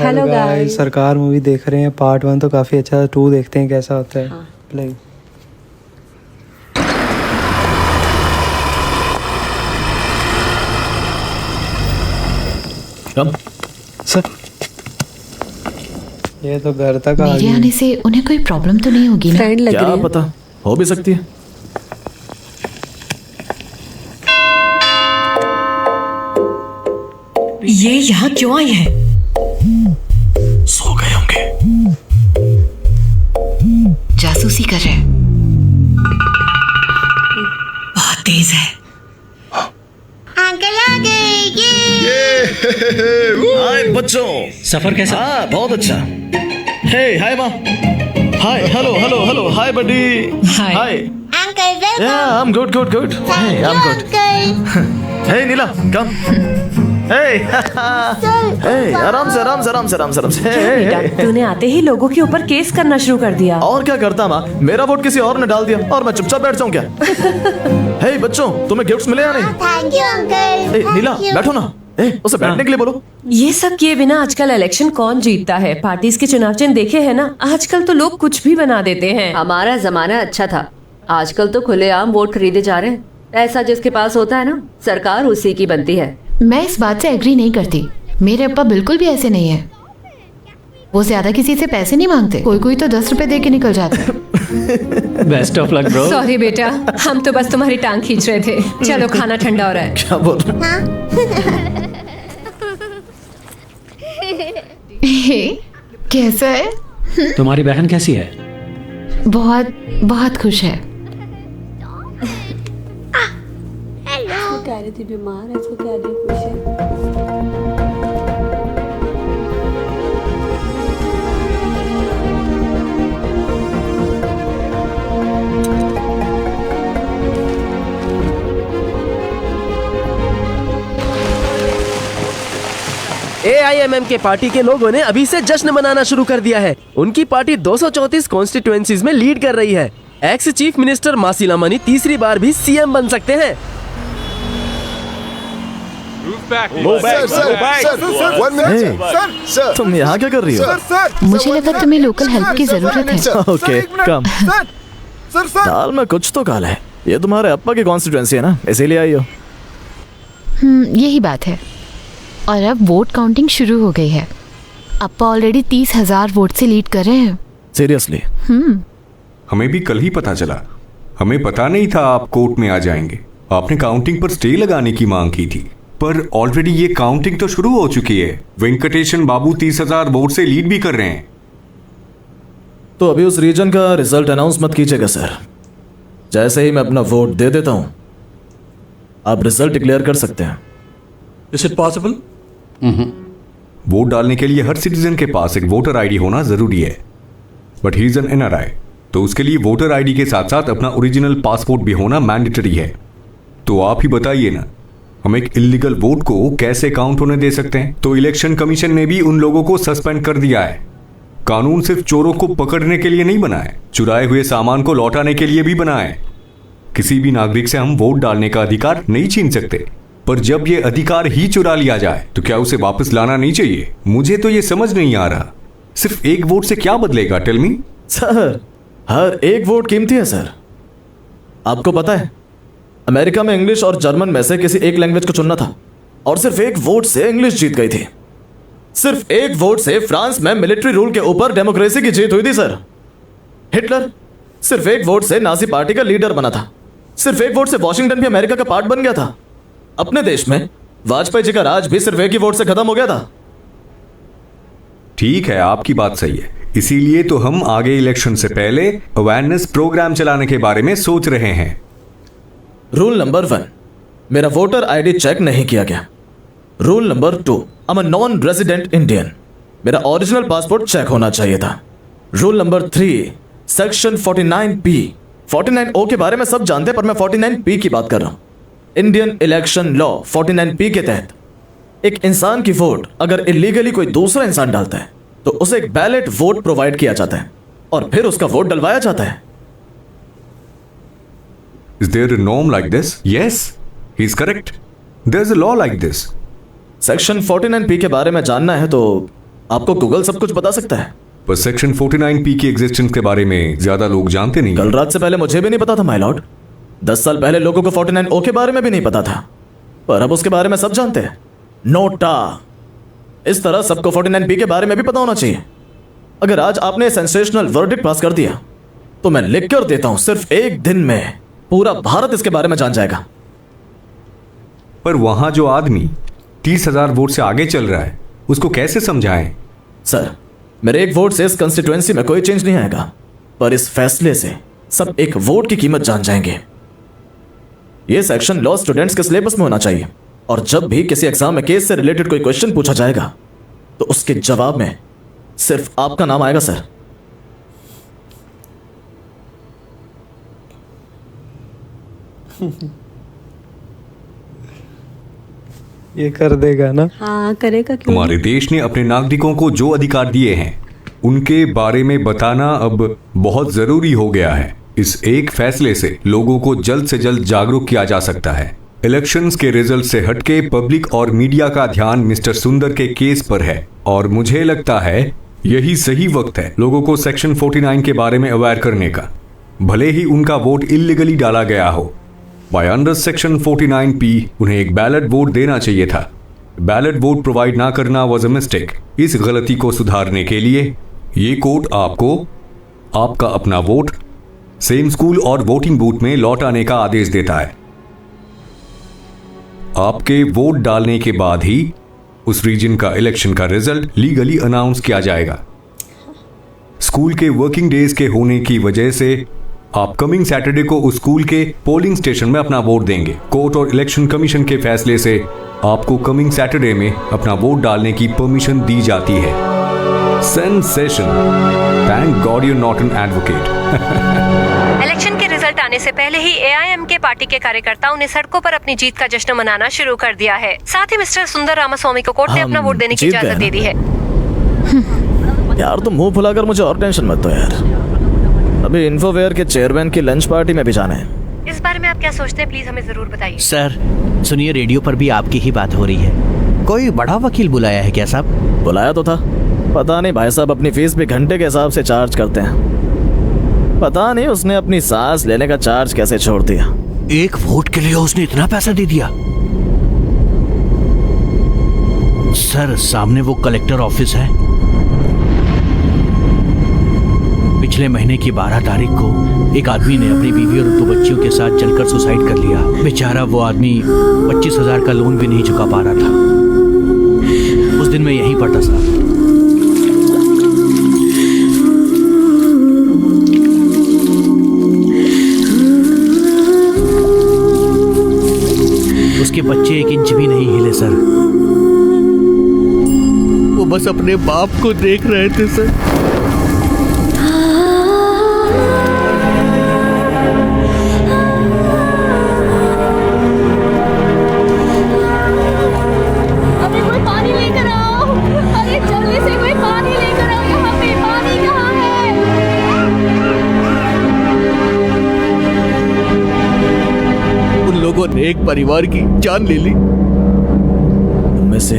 Hello guys, सरकार movie देख रहे हैं। पार्ट 1 तो काफ़ी अच्छा है, 2 देखते हैं कैसा होता है। हाँ। प्ले। कम सर, ये तो घर तक आ मेरे गई। आने से उन्हें कोई प्रॉब्लम तो नहीं होगी ना? फ्रेंड लग क्या रही है। पता, हो भी सकती है। ये यहाँ क्यों आई है? सो गए होंगे। जासूसी कर रहे हैं। बहुत तेज है। हाय बच्चों, सफर कैसा? हाँ बहुत अच्छा। हे हाय माँ, hi hello hello hello hi buddy, Hi. Hi. Uncle, welcome. Yeah, I'm good, good, good. Hey, Thank I'm you, good. Uncle. Hey, Neela, come. Hey, hey, आराम से, आराम से, आराम से, आराम से, आराम से. Hey, hey, hey. तूने आते ही लोगों के ऊपर केस करना शुरू कर दिया। और क्या करता माँ? मेरा वोट किसी और ने डाल दिया और मैं चुपचाप बैठ जाऊँ क्या? Hey बच्चों, तुम्हें गिफ्ट्स मिले या नहीं? Thank you, Uncle. Hey, Neela, Thank you. बैठो ना. Hey, उसे बैठने के लिए बोलो. ये सब किए बिना आजकल इलेक्शन कौन जीतता है? पार्टीज के चुनाव चिन्ह देखे हैं ना? आजकल तो लोग कुछ भी बना देते हैं। हमारा जमाना अच्छा था, आजकल तो खुलेआम वोट खरीदे जा रहे हैं। ऐसा जिसके पास होता है ना, सरकार उसी की बनती है। मैं इस बात से एग्री नहीं करती। मेरे अप्पा बिल्कुल भी ऐसे नहीं है। वो ज्यादा किसी से पैसे नहीं मांगते। कोई कोई तो 10 रुपए दे के निकल जाते। Best of luck bro. Sorry बेटा, हम तो बस तुम्हारी टांग खींच रहे थे। चलो खाना ठंडा हो रहा है। क्या बोल रहे? हे, कैसा है? तुम्हारी बहन कैसी है? बहुत बहुत खुश है। कह रही थी बीमार है, इसको क्या दे खुश है। AIMM के पार्टी के लोगों ने अभी से जश्न मनाना शुरू कर दिया है। उनकी पार्टी 234 कॉन्स्टिट्यूएंसीज में लीड कर रही है। एक्स चीफ मिनिस्टर मासिला मनी तीसरी बार भी सीएम बन सकते हैं। Hey, तुम यहाँ क्या कर रही हो? मुझे लगा तुम्हें लोकल हेल्प की जरूरत है। ओके, कम. दाल में कुछ तो काला है। ये तुम्हारे अप्पा की कॉन्स्टिट्यूएंसी है ना, इसीलिए आई हो. यही बात है। और अब वोट काउंटिंग शुरू हो गई है। अप्पा ऑलरेडी 30,000 वोट से लीड कर रहे हैं। सीरियसली? हमें भी कल ही पता चला। हमें पता नहीं था आप कोर्ट में आ जाएंगे। आपने काउंटिंग पर स्टे लगाने की मांग की थी, पर ऑलरेडी ये काउंटिंग तो शुरू हो चुकी है। वेंकटेशन बाबू 30,000 वोट से लीड भी कर रहे हैं। तो अभी उस रीजन का रिजल्ट अनाउंस मत कीजिएगा सर। जैसे ही मैं अपना वोट दे देता हूं, आप रिजल्ट डिक्लेयर कर सकते हैं। Is it possible? वोट डालने के लिए हर सिटीजन के पास एक वोटर आईडी होना जरूरी है, but he is an NRI, तो उसके लिए वोटर आईडी के साथ साथ अपना ओरिजिनल पासपोर्ट भी होना मैंडेटरी है। तो आप ही बताइए ना, हम एक इलीगल वोट को कैसे काउंट होने दे सकते हैं? तो इलेक्शन कमीशन ने भी उन लोगों को सस्पेंड कर दिया है। कानून सिर्फ चोरों को पकड़ने के लिए नहीं बना है, चुराए हुए सामान को लौटाने के लिए भी बना है। किसी भी नागरिक से हम वोट डालने का अधिकार नहीं छीन सकते, पर जब ये अधिकार ही चुरा लिया जाए तो क्या उसे वापस लाना नहीं चाहिए? मुझे तो ये समझ नहीं आ रहा। सिर्फ एक वोट से क्या बदलेगा? Tell me. सर, हर एक वोट कीमती है सर। आपको पता है, अमेरिका में इंग्लिश और जर्मन में से किसी एक लैंग्वेज को चुनना था और सिर्फ एक वोट से इंग्लिश जीत गई थी। सिर्फ एक वोट से फ्रांस में मिलिट्री रूल के ऊपर डेमोक्रेसी की जीत हुई थी सर। हिटलर सिर्फ एक वोट से नाजी पार्टी का लीडर बना था। सिर्फ एक वोट से वॉशिंगटन भी अमेरिका का पार्ट बन गया था। अपने देश में वाजपेयी जी का राज भी सिर्फ एक ही वोट से खत्म हो गया था। ठीक है, आपकी बात सही है। इसीलिए तो हम आगे इलेक्शन से पहले अवेयरनेस प्रोग्राम चलाने के बारे में सोच रहे हैं। रूल नंबर 1, मेरा वोटर आईडी चेक नहीं किया गया। Rule number 2, I am a non resident Indian, मेरा ओरिजिनल पासपोर्ट चेक होना चाहिए था। Rule number 3, section 49P, 49O के बारे में सब जानते हैं, पर मैं 49P की बात कर रहा हूं। इंडियन इलेक्शन लॉ 49P के तहत एक इंसान की वोट अगर इलीगली कोई दूसरा इंसान डालता है तो उसे एक बैलेट वोट प्रोवाइड किया जाता है और फिर उसका वोट डलवाया जाता है। Is there a norm like this? Yes, he's correct. There's a law like this. Section 49P के बारे में जानना है तो आपको गूगल सब कुछ बता सकता है। पर सेक्शन 49P की एग्जिस्टेंस के बारे में ज्यादा लोग जानते नहीं। कल रात से पहले मुझे भी नहीं पता था माय लॉर्ड। 10 साल पहले लोगों को 49O के बारे में भी नहीं पता था, पर अब उसके बारे में सब जानते हैं। नोटा। इस तरह सबको 49P के बारे में भी पता होना चाहिए। अगर आज आपने सेंसेशनल वर्डिक्ट पास कर दिया तो मैं लिख कर देता हूं, सिर्फ एक दिन में पूरा भारत इसके बारे में जान जाएगा। पर वहां जो आदमी 30,000 वोट से आगे चल रहा है उसको कैसे समझाएं? सर, मेरे एक वोट से इस कंस्टिट्यूएंसी में कोई चेंज नहीं आएगा, पर इस फैसले से सब एक वोट की कीमत जान जाएंगे। यह सेक्शन लॉ स्टूडेंट्स के सिलेबस में होना चाहिए, और जब भी किसी एग्जाम में केस से रिलेटेड कोई क्वेश्चन पूछा जाएगा तो उसके जवाब में सिर्फ आपका नाम आएगा सर। ये कर देगा ना? हाँ करेगा, क्यों हमारे देश ने अपने नागरिकों को जो अधिकार दिए हैं उनके बारे में बताना अब बहुत जरूरी हो गया है। इस एक फैसले से लोगों को जल्द से जल्द जागरूक किया जा सकता है। इलेक्शंस के रिजल्ट से हटके पब्लिक और मीडिया का ध्यान मिस्टर सुंदर के केस पर है, और मुझे लगता है यही सही वक्त है लोगों को सेक्शन 49 के बारे में अवेयर करने का। भले ही उनका वोट इल्लीगली डाला गया हो, बाय अंडर सेक्शन 49P उन्हें एक बैलेट वोट देना चाहिए था। बैलेट वोट प्रोवाइड ना करना वाज अ मिस्टेक। इस गलती को सुधारने के लिए ये कोर्ट आपको आपका अपना वोट सेम स्कूल और वोटिंग बूथ में लौटाने का आदेश देता है। आपके वोट डालने के बाद ही उस रीजन का इलेक्शन का रिजल्ट लीगली अनाउंस किया जाएगा। स्कूल के वर्किंग डेज के होने की वजह से आप कमिंग सैटरडे को उस स्कूल के पोलिंग स्टेशन में अपना वोट देंगे। कोर्ट और इलेक्शन कमीशन के फैसले से आपको कमिंग सैटरडे में अपना वोट डालने की परमिशन दी जाती है। Sensation. Thank God you not an advocate. Election के रिजल्ट आने से पहले ही AIM के पार्टी के कार्यकर्ताओं ने सड़कों पर अपनी जीत का जश्न मनाना शुरू कर दिया है। साथ ही मिस्टर सुंदर रामास्वामी को कोर्ट ने अपना वोट देने की जीत गए इजाजत ना? दे दी है। यार तुम मुंह फुलाकर मुझे और टेंशन मत दो यार। अभी इन्फोवेयर के चेयरमैन की लंच पार्टी में भी जाना है। इस बारे में आप क्या सोचते हैं, प्लीज हमें जरूर बताइए। सर सुनिए, रेडियो पर भी आपकी ही बात हो रही है। कोई बड़ा वकील बुलाया है क्या साहब? बुलाया तो था, पता नहीं भाई साहब अपनी फीस भी घंटे के हिसाब से चार्ज करते हैं। पता नहीं उसने अपनी सांस लेने का चार्ज कैसे छोड़ दिया। एक वोट के लिए उसने इतना पैसा दे दिया? सर सामने वो कलेक्टर ऑफिस है। पिछले महीने की 12 तारीख को एक आदमी ने अपनी बीवी और 2 बच्चियों के साथ जलकर सुसाइड कर लिया। बेचारा वो आदमी 25,000 का लोन भी नहीं चुका पा रहा था। उस दिन मैं यहीं पर था साहब। उसके बच्चे 1 इंच भी नहीं हिले सर। वो बस अपने बाप को देख रहे थे सर। एक परिवार की जान ले ली। उनमें से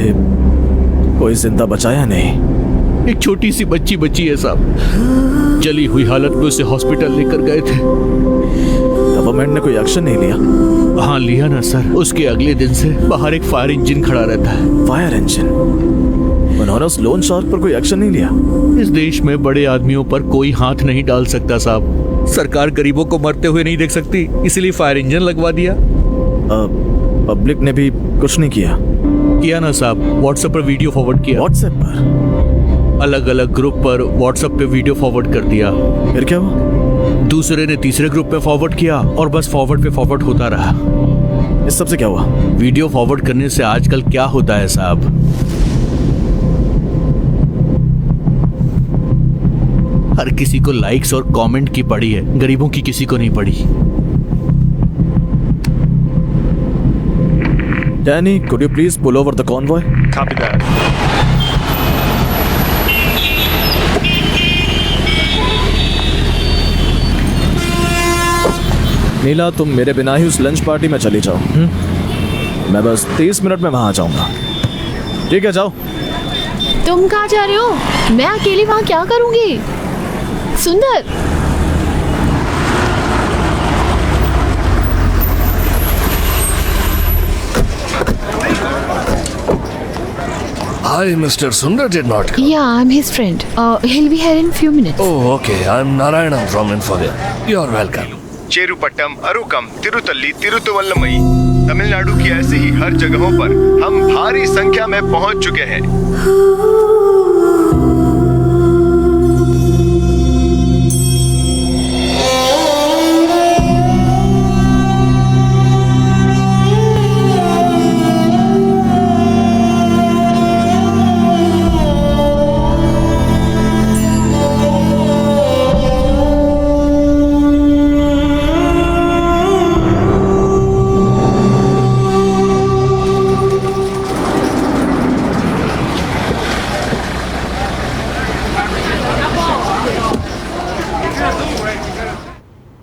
कोई जिंदा बचाया नहीं। एक छोटी सी बच्ची बची है साहब। जली हुई हालत में उसे हॉस्पिटल लेकर गए थे। गवर्नमेंट ने कोई एक्शन नहीं लिया? हाँ लिया ना सर। उसके अगले दिन से बाहर एक फायर इंजन खड़ा रहता है। Fire engine? उन्होंने उस लोन शार्क पर कोई एक्शन नहीं लिया? इस देश में बड़े आदमियों पर कोई हाथ नहीं डाल सकता साहब। सरकार गरीबों को मरते हुए नहीं देख सकती, इसलिए फायर इंजन लगवा दिया। पब्लिक ने भी कुछ नहीं किया ना साहब। व्हाट्सएप पर वीडियो फॉरवर्ड किया। व्हाट्सएप पर? अलग अलग ग्रुप पर व्हाट्सएप पे वीडियो फॉरवर्ड कर दिया। फिर क्या हुआ? दूसरे ने तीसरे ग्रुप पे फॉरवर्ड किया और बस फॉरवर्ड पे फॉरवर्ड होता रहा। इस सब से क्या हुआ? वीडियो फॉरवर्ड करने से आजकल क्या होता है साहब, हर किसी को लाइक्स और कमेंट की पड़ी है, गरीबों की किसी को नहीं पड़ी। Danny, could you please pull over the convoy? Copy that. नीला तुम मेरे बिना ही उस लंच पार्टी में चली जाओ। मैं बस 30 मिनट में वहां आ जाऊंगा। ठीक है जाओ। तुम कहाँ जा रहे हो? मैं अकेली वहाँ क्या करूँगी? सुंदर, Hi, Mr. Sundar did not come. yeah, I'm his friend. He'll be here in few minutes. Oh, okay. I'm Narayanam from Infovia. You're welcome. चेरुपट्टम, अरुकम, तिरुतल्ली, तिरुतुवल्लमई, Tamil Nadu की ऐसे ही हर जगहों पर हम भारी संख्या में पहुंच चुके हैं।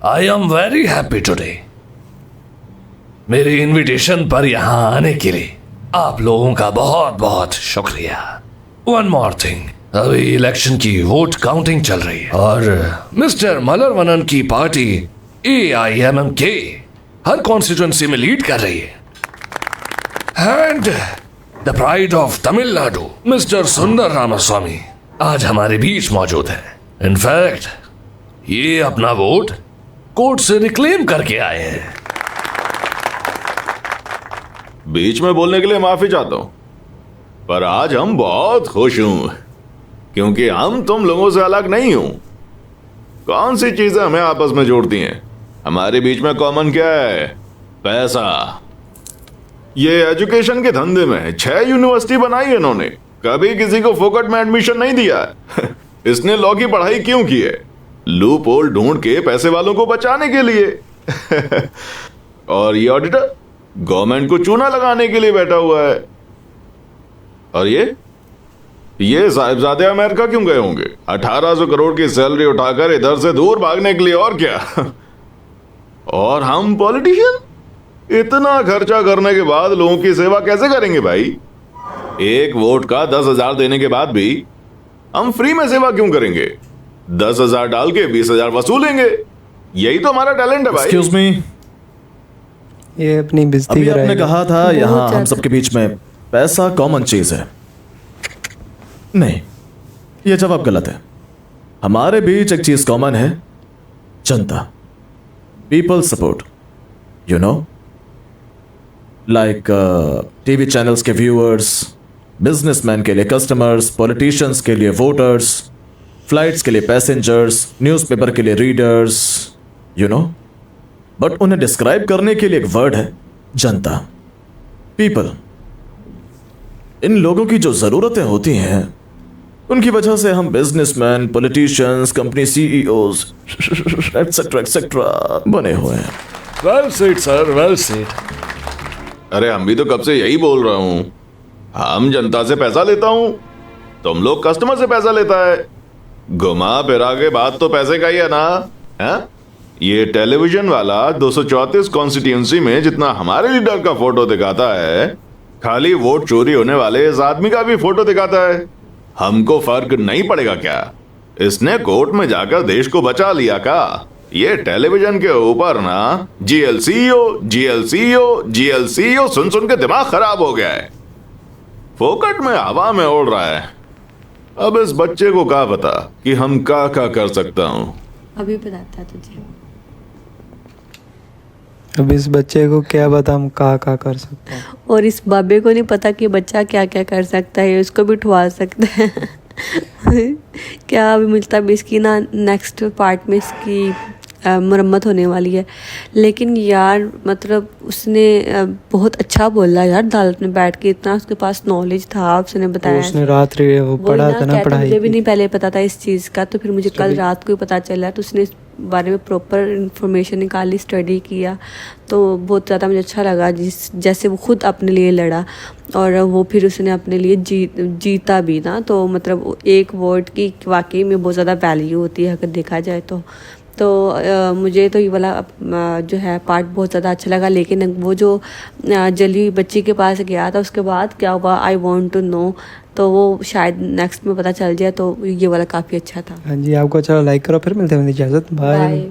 I am very happy today. मेरी इनविटेशन पर यहाँ आने के लिए आप लोगों का बहुत बहुत शुक्रिया। वन मोर थिंग, अभी इलेक्शन की वोट काउंटिंग चल रही है और मिस्टर मलरवनन की पार्टी AIMMK हर कॉन्स्टिट्यूंसी में लीड कर रही है। And the pride of Tamil Nadu mister सुंदर रामास्वामी आज हमारे बीच मौजूद है। इनफैक्ट ये अपना वोट कोर्ट से रिक्लेम करके आए हैं। बीच में बोलने के लिए माफी चाहता हूं, पर आज हम बहुत खुश हूं क्योंकि हम तुम लोगों से अलग नहीं हूं। कौन सी चीजें हमें आपस में जोड़ती हैं? हमारे बीच में कॉमन क्या है? पैसा। ये एजुकेशन के धंधे में 6 यूनिवर्सिटी बनाई इन्होंने, कभी किसी को फोकट में एडमिशन नहीं दिया। इसने लॉ की पढ़ाई क्यों की है? लूप होल ढूंढ के पैसे वालों को बचाने के लिए। और ये ऑडिटर गवर्नमेंट को चूना लगाने के लिए बैठा हुआ है। और ये साहिबजादे अमेरिका क्यों गए होंगे? 1800 करोड़ की सैलरी उठाकर इधर से दूर भागने के लिए, और क्या। और हम पॉलिटिशियन इतना खर्चा करने के बाद लोगों की सेवा कैसे करेंगे भाई? एक वोट का 10,000 देने के बाद भी हम फ्री में सेवा क्यों करेंगे? 10,000 डाल के 20,000 वसूलेंगे। यही तो हमारा टैलेंट है भाई। एक्सक्यूज मी, ये अपनी बेइज्जती अभी कराएगा। आपने कहा था यहाँ हम सबके बीच में पैसा कॉमन चीज है। नहीं, यह जवाब गलत है। हमारे बीच एक चीज कॉमन है, जनता, people support, you know, like TV channels के व्यूअर्स, बिजनेसमैन के लिए कस्टमर्स, पॉलिटिशियंस के लिए वोटर्स, फ्लाइट्स के लिए पैसेंजर्स, न्यूज़पेपर के लिए रीडर्स, यू नो। बट उन्हें डिस्क्राइब करने के लिए एक वर्ड है, जनता, पीपल। इन लोगों की जो जरूरतें होती हैं उनकी वजह से हम businessman, politicians, company CEOs etcetera etcetera बने हुए हैं। Well said sir, well said. अरे हम भी तो कब से यही बोल रहा हूं। हम जनता से पैसा लेता हूं, तुम लोग कस्टमर से पैसा लेता है। घुमा फिरा के बात तो पैसे का ही है ना, है? ये टेलीविजन वाला 234 कॉन्स्टिट्यूंसी में जितना हमारे लीडर का फोटो दिखाता है, खाली वोट चोरी होने वाले इस आदमी का भी फोटो दिखाता है। हमको फर्क नहीं पड़ेगा क्या? इसने कोर्ट में जाकर देश को बचा लिया का? ये टेलीविजन के ऊपर ना GLCO सुन सुन के दिमाग खराब हो गया है। फोकट में हवा में उड़ रहा है। अब इस बच्चे को क्या पता कि हम क्या कर सकता हूँ। अभी बताता तुझे। अब इस बच्चे को क्या बता हम क्या कर सकते हैं। और इस बाबे को नहीं पता कि बच्चा क्या क्या कर सकता है, उसको भी ठुआ सकता है। क्या अभी मिलता है इसकी ना, नेक्स्ट पार्ट में इसकी मरम्मत होने वाली है। लेकिन यार मतलब उसने बहुत अच्छा बोला यार, अदालत में बैठ के, इतना उसके पास नॉलेज था, उसने बताया। उसने रात वो पढ़ा था ना, पढ़ाई मुझे भी नहीं पहले पता था इस चीज़ का, तो फिर मुझे कल रात को ही पता चला। तो उसने इस बारे में प्रॉपर इन्फॉर्मेशन निकाली, स्टडी किया, तो बहुत ज़्यादा मुझे अच्छा लगा। जैसे वो खुद अपने लिए लड़ा और वो फिर उसने अपने लिए जीता भी ना। तो मतलब एक वोट की वाकई में बहुत ज़्यादा वैल्यू होती है अगर देखा जाए तो मुझे तो ये वाला जो है पार्ट बहुत ज़्यादा अच्छा लगा। लेकिन वो जो जली हुई बच्ची के पास गया था उसके बाद क्या हुआ, आई वांट टू नो। तो वो शायद नेक्स्ट में पता चल जाए, तो ये वाला काफ़ी अच्छा था। हाँ जी, आपको अच्छा लाइक करो, फिर मिलते हैं, इजाज़त, बाय।